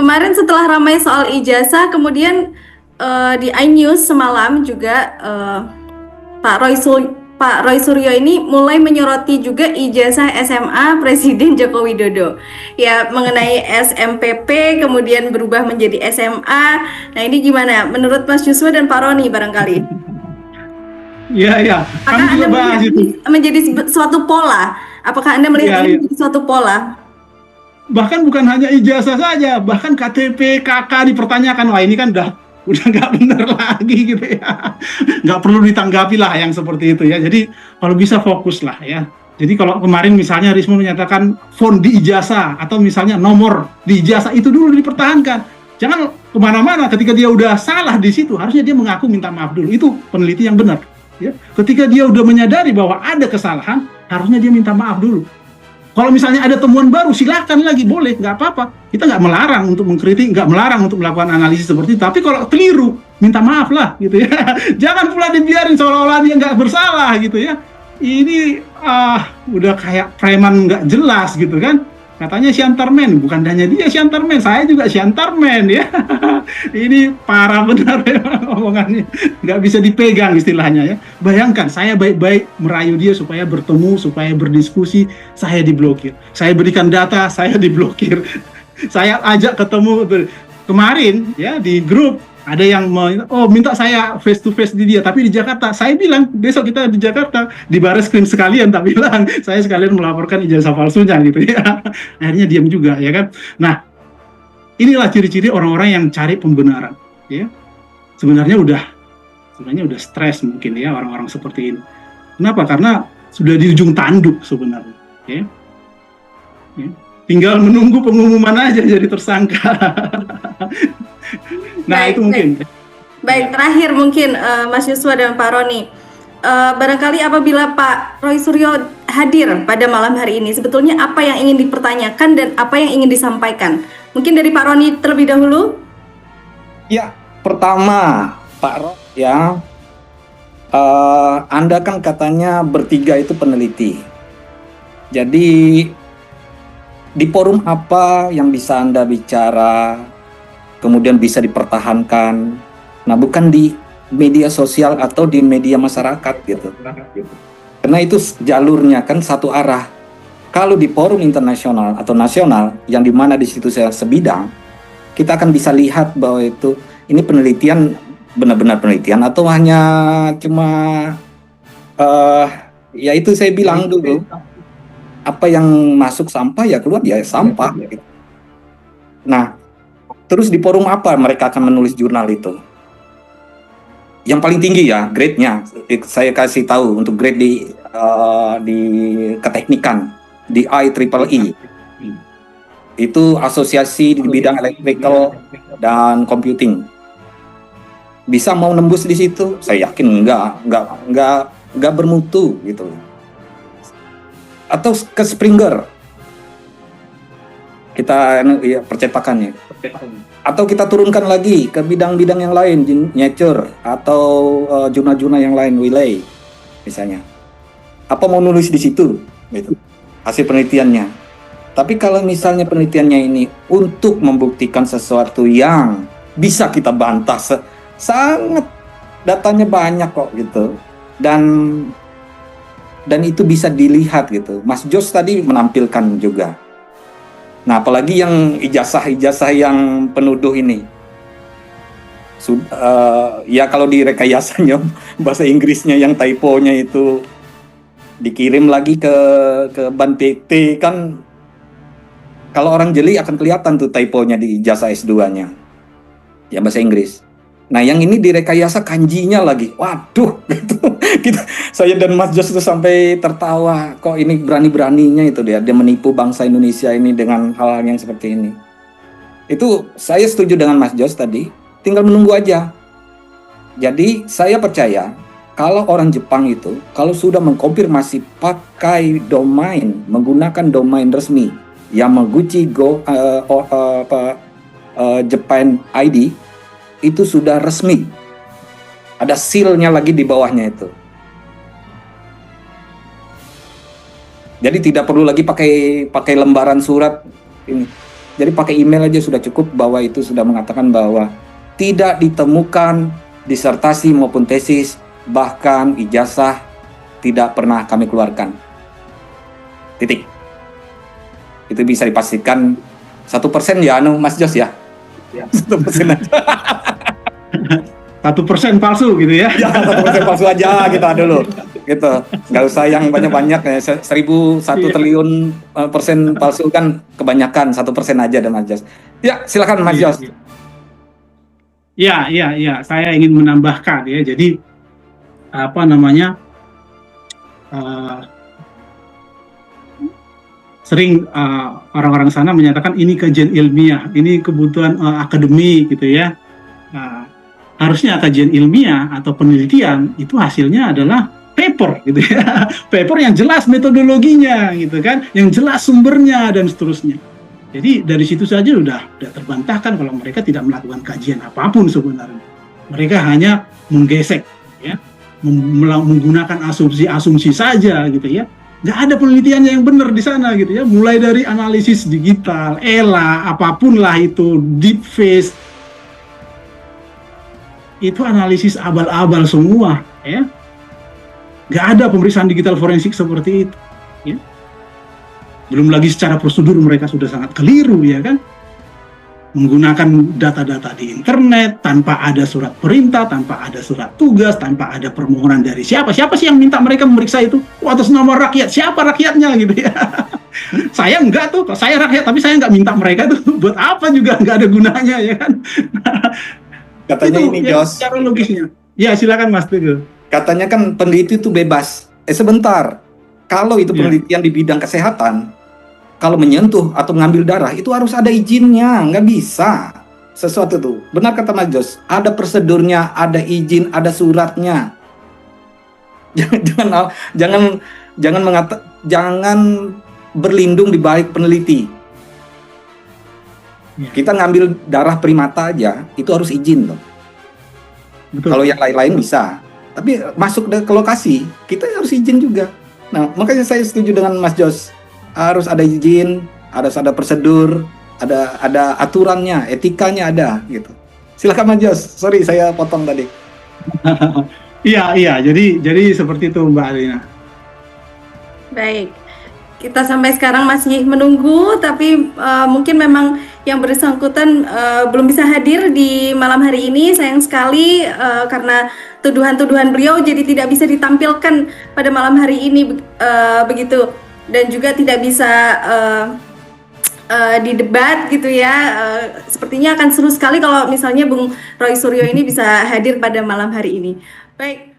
kemarin setelah ramai soal ijazah, kemudian di iNews semalam juga Pak Roy Pak Roy Suryo ini mulai menyoroti juga ijazah SMA Presiden Joko Widodo. Ya, mengenai SMPP kemudian berubah menjadi SMA. Nah, ini gimana menurut Mas Yuswa dan Pak Roni barangkali? Iya, iya. Kami Apakah juga Anda bahas melihat itu. ini menjadi suatu pola? Apakah Anda melihat Iya, ini iya. menjadi suatu pola? Bahkan bukan hanya ijazah saja, bahkan KTP, KK dipertanyakan. Wah, ini kan udah nggak benar lagi gitu ya. Nggak perlu ditanggapi lah yang seperti itu ya. Jadi kalau bisa fokus lah ya. Jadi kalau kemarin misalnya Risma menyatakan font di ijazah atau misalnya nomor di ijazah itu dulu dipertahankan. Jangan kemana-mana ketika dia udah salah di situ, harusnya dia mengaku minta maaf dulu. Itu peneliti yang benar. Ya. Ketika dia udah menyadari bahwa ada kesalahan, harusnya dia minta maaf dulu. Kalau misalnya ada temuan baru, silakan lagi, boleh, nggak apa-apa. Kita nggak melarang untuk mengkritik, nggak melarang untuk melakukan analisis seperti itu. Tapi kalau keliru, minta maaf lah, gitu ya. Jangan pula dibiarin seolah-olah dia nggak bersalah, gitu ya. Ini udah kayak preman nggak jelas, gitu kan. Katanya Siantarmen, bukan hanya dia Siantarmen, saya juga Siantarmen ya. Ini parah benar ya omongannya, nggak bisa dipegang istilahnya ya. Bayangkan saya baik-baik merayu dia supaya bertemu, supaya berdiskusi, saya diblokir. Saya berikan data, saya diblokir. Saya ajak ketemu kemarin ya di grup. Ada yang minta saya face to face di dia, tapi di Jakarta. Saya bilang besok kita di Jakarta, di Bareskrim sekalian, tak bilang saya sekalian melaporkan ijazah palsunya gitu ya. Akhirnya diam juga ya kan. Nah, inilah ciri-ciri orang-orang yang cari pembenaran ya. Sebenarnya udah stres mungkin ya orang-orang seperti ini. Kenapa? Karena sudah di ujung tanduk sebenarnya ya. Ya. Tinggal menunggu pengumuman aja jadi tersangka. Nah, Baik, itu mungkin. baik. Terakhir mungkin Mas Yuswa dan Pak Roni. Barangkali apabila Pak Roy Suryo hadir pada malam hari ini, sebetulnya apa yang ingin dipertanyakan dan apa yang ingin disampaikan? Mungkin dari Pak Roni terlebih dahulu. Ya, pertama Pak Roy ya, Anda kan katanya bertiga itu peneliti. Jadi di forum apa yang bisa Anda bicara, kemudian bisa dipertahankan? Nah, bukan di media sosial atau di media masyarakat gitu. Karena itu jalurnya kan satu arah. Kalau di forum internasional atau nasional, yang dimana di situ saya sebidang, kita akan bisa lihat bahwa ini penelitian benar-benar penelitian atau hanya cuma ya itu saya bilang dulu, apa yang masuk sampah ya keluar ya sampah. Gitu. Nah, terus di forum apa mereka akan menulis jurnal itu? Yang paling tinggi ya grade-nya, saya kasih tahu untuk grade di keteknikan di IEEE. Itu asosiasi di bidang electrical dan computing. Bisa mau nembus di situ? Saya yakin enggak bermutu gitu. Atau ke Springer, kita ya, percetakannya. Atau kita turunkan lagi ke bidang-bidang yang lain, Nature atau jurnal-jurnal yang lain, Wiley misalnya. Apa mau nulis di situ? Gitu. Hasil penelitiannya. Tapi kalau misalnya penelitiannya ini untuk membuktikan sesuatu yang bisa kita bantah, sangat datanya banyak kok gitu. Dan itu bisa dilihat gitu. Mas Jos tadi menampilkan juga. Nah, apalagi yang ijazah-ijazah yang penuduh ini. Ya kalau di rekayasanya bahasa Inggrisnya yang typonya itu dikirim lagi ke Ban PT kan, kalau orang jeli akan kelihatan tuh typonya di ijazah S2-nya. Ya bahasa Inggris. Nah, yang ini direkayasa kanjinya lagi. Waduh, gitu. Saya dan Mas Jos itu sampai tertawa. Kok ini berani-beraninya itu dia menipu bangsa Indonesia ini dengan hal-hal yang seperti ini. Itu saya setuju dengan Mas Jos tadi. Tinggal menunggu aja. Jadi saya percaya kalau orang Jepang itu kalau sudah mengkonfirmasi pakai domain, menggunakan domain resmi Yamaguchi Japan ID, itu sudah resmi. Ada seal-nya lagi di bawahnya itu. Jadi tidak perlu lagi pakai lembaran surat ini. Jadi pakai email aja sudah cukup bahwa itu sudah mengatakan bahwa tidak ditemukan disertasi maupun tesis, bahkan ijazah tidak pernah kami keluarkan. Titik. Itu bisa dipastikan 1% ya, Mas Jos ya? 1% aja. 1% palsu gitu ya? Ya, 1% palsu aja kita dulu. Gitu, nggak usah yang banyak-banyak ya. 1.001 triliun persen palsu kan kebanyakan, 1% aja dan Mas Jos. Ya, silakan Mas Jos. Ya, saya ingin menambahkan ya. Jadi apa namanya? Sering orang-orang sana menyatakan ini kajian ilmiah, ini kebutuhan akademik gitu ya. Harusnya kajian ilmiah atau penelitian itu hasilnya adalah paper gitu ya. Paper yang jelas metodologinya gitu kan, yang jelas sumbernya dan seterusnya. Jadi dari situ saja udah terbantahkan kalau mereka tidak melakukan kajian apapun sebenarnya. Mereka hanya menggesek ya, menggunakan asumsi-asumsi saja gitu ya. Nggak ada penelitiannya yang benar di sana gitu ya. Mulai dari analisis digital, ELA, apapun lah itu, deep face, itu analisis abal-abal semua ya. Nggak ada pemeriksaan digital forensik seperti itu ya. Belum lagi secara prosedur mereka sudah sangat keliru ya kan, menggunakan data-data di internet tanpa ada surat perintah, tanpa ada surat tugas, tanpa ada permohonan dari siapa sih yang minta mereka memeriksa itu atas nama rakyat, siapa rakyatnya gitu ya. Saya enggak tuh, saya rakyat tapi saya nggak minta mereka tuh buat apa juga, nggak ada gunanya ya kan. Katanya itu, ini ya, Jos, secara logisnya ya silakan Mas Teguh. katanya kan peneliti itu bebas. Sebentar, kalau itu penelitian di bidang kesehatan, kalau menyentuh atau mengambil darah itu harus ada izinnya, nggak bisa sesuatu tuh. Benar kata Mas Jos, ada prosedurnya, ada izin, ada suratnya. Jangan berlindung di balik peneliti. Ya. Kita ngambil darah primata aja itu harus izin tuh. Betul. Kalau yang lain-lain bisa, tapi masuk ke lokasi kita harus izin juga. Nah, makanya saya setuju dengan Mas Jos. Harus ada izin, harus ada prosedur, ada aturannya, etikanya ada gitu. Silakan Mas Jos. Sorry saya potong tadi. Iya. Jadi seperti itu Mbak Alina. Baik, kita sampai sekarang masih menunggu, tapi mungkin memang yang bersangkutan belum bisa hadir di malam hari ini. Sayang sekali karena tuduhan-tuduhan beliau jadi tidak bisa ditampilkan pada malam hari ini begitu, dan juga tidak bisa didebat gitu ya. Sepertinya akan seru sekali kalau misalnya Bung Roy Suryo ini bisa hadir pada malam hari ini. Baik.